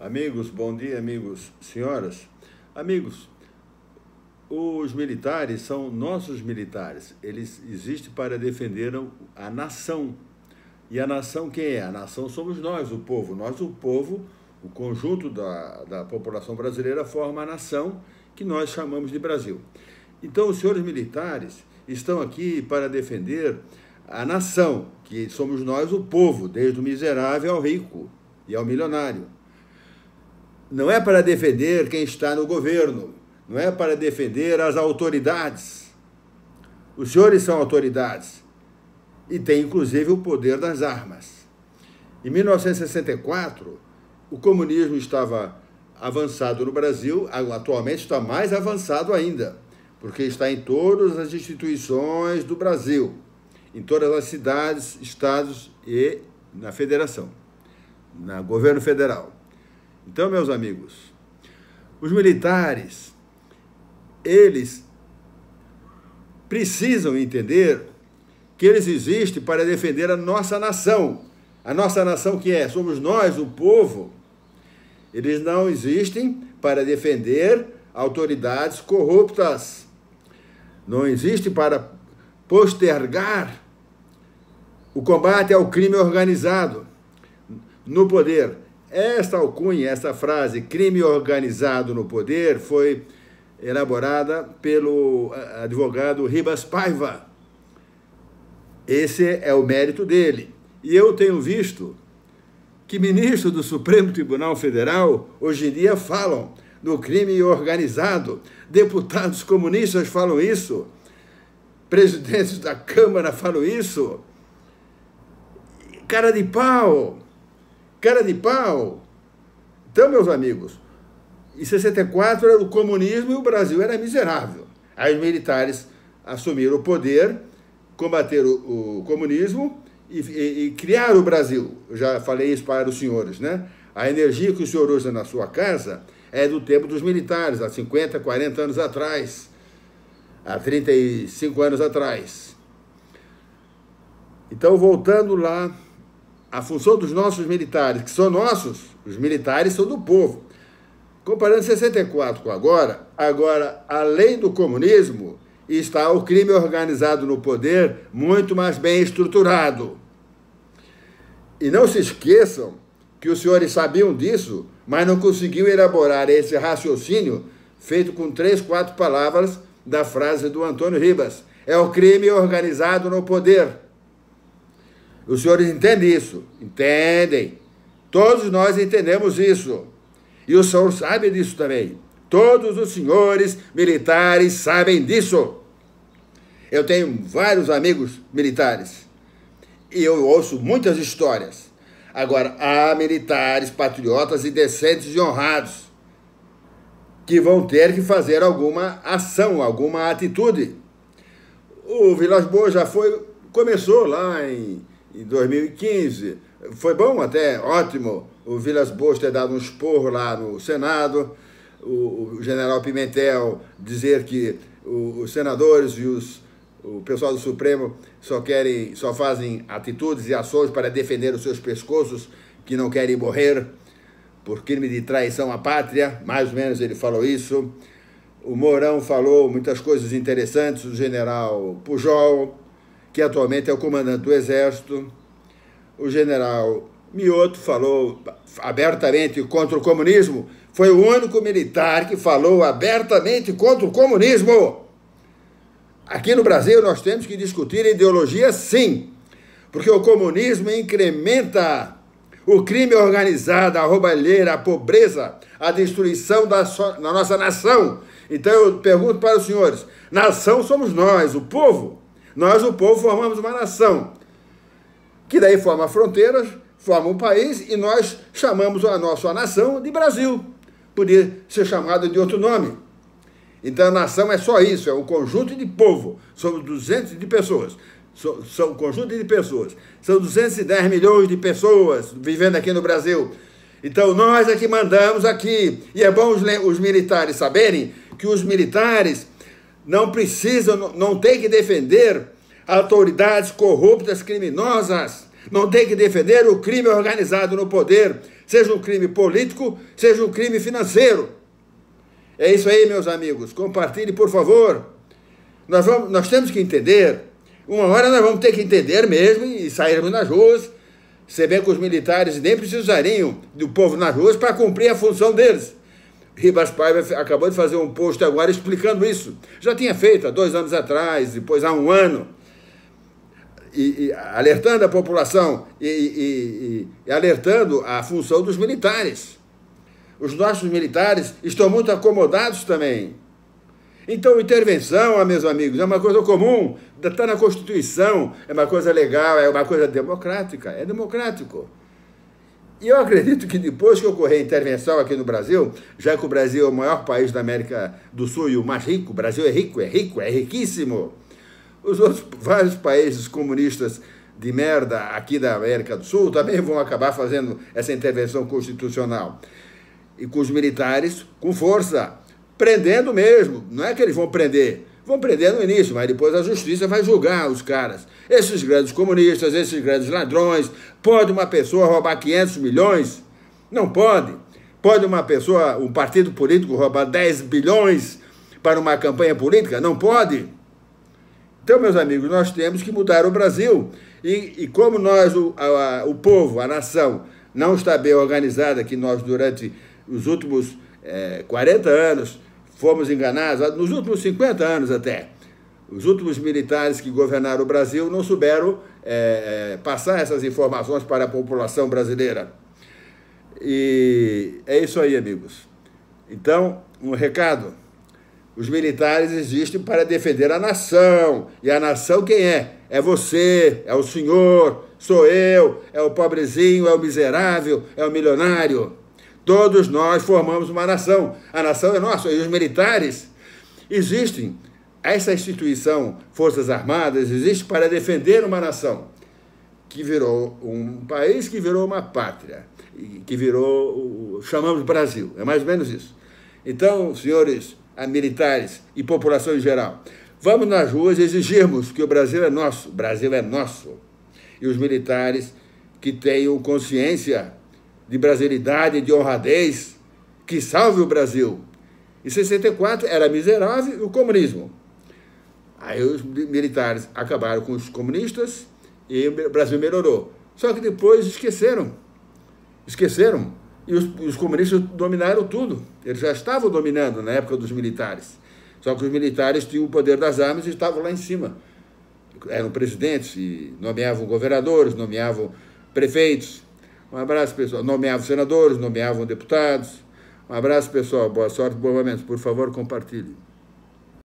Amigos, bom dia, amigos, senhoras. Amigos, os militares são nossos militares. Eles existem para defender a nação. E a nação quem é? A nação somos nós, o povo. Nós, o povo, o conjunto da população brasileira forma a nação que nós chamamos de Brasil. Então, os senhores militares estão aqui para defender a nação, que somos nós, o povo, desde o miserável ao rico e ao milionário. Não é para defender quem está no governo, não é para defender as autoridades. Os senhores são autoridades e têm, inclusive, o poder das armas. Em 1964, o comunismo estava avançado no Brasil, atualmente está mais avançado ainda, porque está em todas as instituições do Brasil, em todas as cidades, estados e na federação, no governo federal. Então, meus amigos, os militares, eles precisam entender que eles existem para defender a nossa nação. A nossa nação que é? Somos nós, o povo. Eles não existem para defender autoridades corruptas. Não existem para postergar o combate ao crime organizado no poder. Esta alcunha, essa frase, crime organizado no poder, foi elaborada pelo advogado Ribas Paiva. Esse é o mérito dele. E eu tenho visto que ministros do Supremo Tribunal Federal, hoje em dia, falam do crime organizado. Deputados comunistas falam isso. Presidentes da Câmara falam isso. Cara de pau! Cara de pau! Então, meus amigos, em 64 era o comunismo e o Brasil era miserável. Aí os militares assumiram o poder, combateram o comunismo e criaram o Brasil. Eu já falei isso para os senhores, né? A energia que o senhor usa na sua casa é do tempo dos militares, há 50, 40 anos atrás, há 35 anos atrás. Então, voltando lá, a função dos nossos militares, que são nossos, os militares são do povo. Comparando 64 com agora, além do comunismo, está o crime organizado no poder muito mais bem estruturado. E não se esqueçam que os senhores sabiam disso, mas não conseguiam elaborar esse raciocínio feito com 3, 4 palavras da frase do Antônio Ribas. É o crime organizado no poder. Os senhores entendem isso? Entendem. Todos nós entendemos isso. E o senhor sabe disso também. Todos os senhores militares sabem disso. Eu tenho vários amigos militares. E eu ouço muitas histórias. Agora, há militares patriotas e decentes e honrados que vão ter que fazer alguma ação, alguma atitude. O Vilas Boas começou lá em 2015, foi bom até, ótimo, o Vilas Boas ter dado um esporro lá no Senado, o general Pimentel dizer que os senadores e o pessoal do Supremo só fazem atitudes e ações para defender os seus pescoços, que não querem morrer por crime de traição à pátria, mais ou menos ele falou isso. O Mourão falou muitas coisas interessantes, o general Pujol, que atualmente é o comandante do Exército. O general Mioto falou abertamente contra o comunismo. Foi o único militar que falou abertamente contra o comunismo. Aqui no Brasil nós temos que discutir ideologia, sim, porque o comunismo incrementa o crime organizado, a roubalheira, a pobreza, a destruição da nossa nação. Então eu pergunto para os senhores, nação somos nós, o povo. Nós, o povo, formamos uma nação, que daí forma fronteiras, forma um país, e nós chamamos a nossa nação de Brasil. Podia ser chamada de outro nome. Então, a nação é só isso, é um conjunto de povo. Somos 200 de pessoas. São um conjunto de pessoas. São 210 milhões de pessoas vivendo aqui no Brasil. Então, nós é que mandamos aqui. E é bom os militares saberem que os militares não precisam, não tem que defender autoridades corruptas, criminosas, não tem que defender o crime organizado no poder. seja um crime político, seja um crime financeiro. É isso aí, meus amigos. Compartilhe, por favor. Nós temos que entender. Uma hora nós vamos ter que entender mesmo e sairmos nas ruas. Você vê que os militares nem precisariam do povo nas ruas para cumprir a função deles. Ribas Paiva acabou de fazer um post agora explicando isso. Já tinha feito há 2 anos atrás, depois há 1 ano. E alertando a população e alertando a função dos militares. Os nossos militares estão muito acomodados também. Então, intervenção, meus amigos, é uma coisa comum, está na Constituição, é uma coisa legal, é uma coisa democrática, é democrático. E eu acredito que depois que ocorrer intervenção aqui no Brasil, já que o Brasil é o maior país da América do Sul e o mais rico, o Brasil é rico, é riquíssimo. Os outros vários países comunistas de merda aqui da América do Sul também vão acabar fazendo essa intervenção constitucional. E com os militares, com força, prendendo mesmo. Não é que eles vão prender no início, mas depois a justiça vai julgar os caras. Esses grandes comunistas, esses grandes ladrões. Pode uma pessoa roubar 500 milhões? Não pode. Pode uma pessoa, um partido político roubar 10 bilhões para uma campanha política? Não pode. Então, meus amigos, nós temos que mudar o Brasil. E como nós, o povo, a nação, não está bem organizada, que nós, durante os últimos 40 anos, fomos enganados, nos últimos 50 anos até, os últimos militares que governaram o Brasil não souberam passar essas informações para a população brasileira. E é isso aí, amigos. Então, um recado. Os militares existem para defender a nação. E a nação quem é? É você, é o senhor, sou eu, é o pobrezinho, é o miserável, é o milionário. Todos nós formamos uma nação. A nação é nossa. E os militares existem. Essa instituição, Forças Armadas, existe para defender uma nação que virou um país, que virou uma pátria, que virou, chamamos Brasil. É mais ou menos isso. Então, senhores militares e população em geral, vamos nas ruas exigirmos que o Brasil é nosso. O Brasil é nosso. E os militares que tenham consciência de brasilidade, de honradez, que salve o Brasil. Em 64 era miserável o comunismo. Aí os militares acabaram com os comunistas e o Brasil melhorou. Só que depois esqueceram. E os comunistas dominaram tudo. Eles já estavam dominando na época dos militares. Só que os militares tinham o poder das armas e estavam lá em cima. Eram presidentes e nomeavam governadores, nomeavam prefeitos. Um abraço, pessoal. Nomeavam senadores, nomeavam deputados. Um abraço, pessoal. Boa sorte, bom momento. Por favor, compartilhe.